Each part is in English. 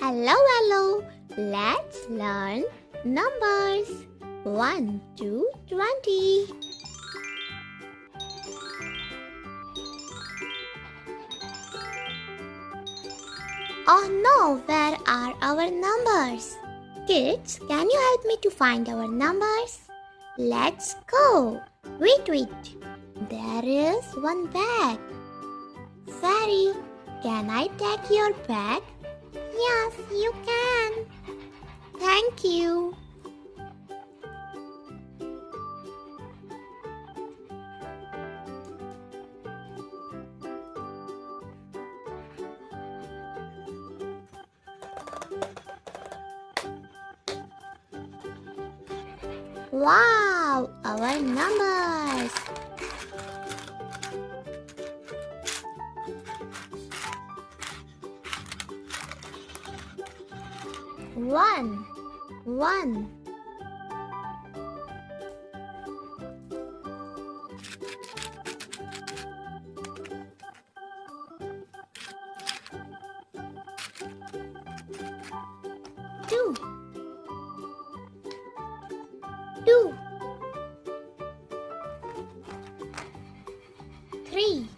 Hello. Let's learn numbers 1 to 20. Oh no, where are our numbers? Kids, can you help me to find our numbers? Let's go. Wait. There is one bag. Fairy, can I take your bag? Yes, you can. Thank you. Wow, our numbers. One. Two. 3.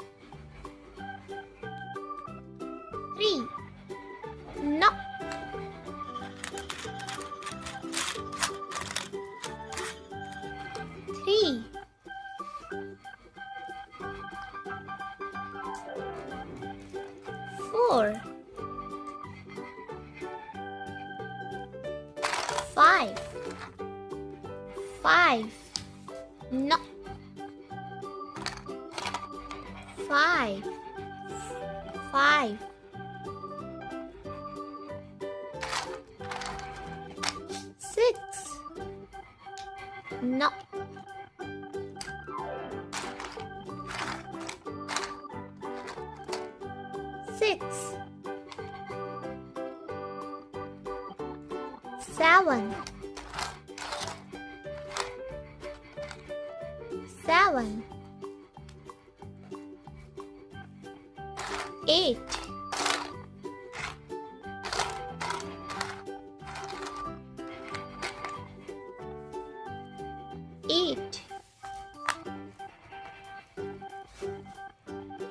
No. 3. 4. 5. No. 5. 6. No. 6. 7. 8.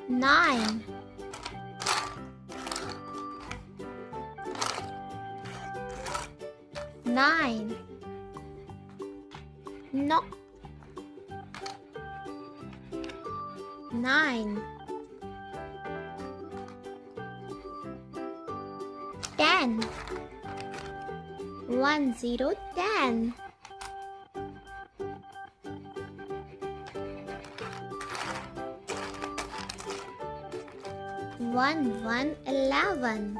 9. 9. No. 9. 10. 1 0 10. 1 1 11.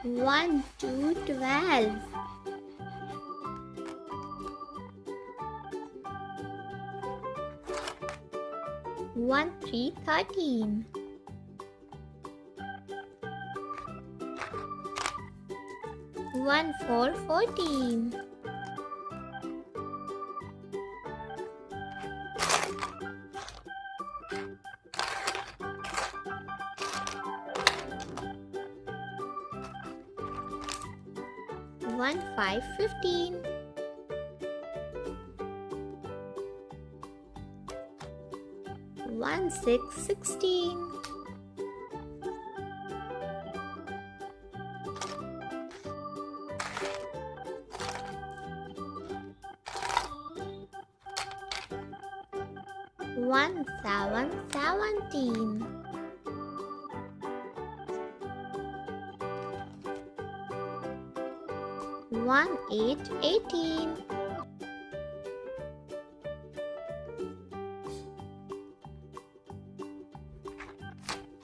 1 2 12. 1 3 13. 1 4 14. 1 5 15. 1 6 16. 1 7 17. 1 8 18.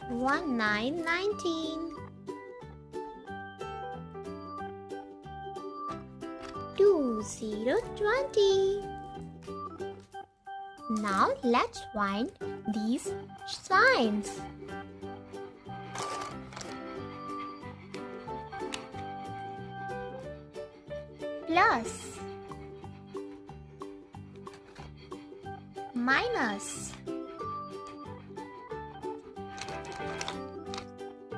1 9 19. 2 0 20. Now let's find these signs. Plus. Minus.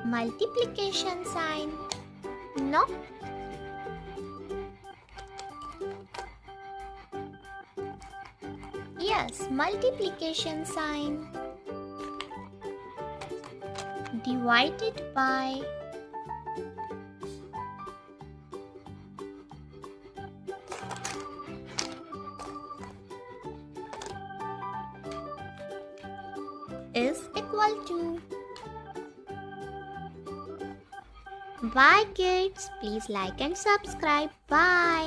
Multiplication sign. No. Yes, multiplication sign. Divided by. Is equal to. Bye kids, please like and subscribe. Bye.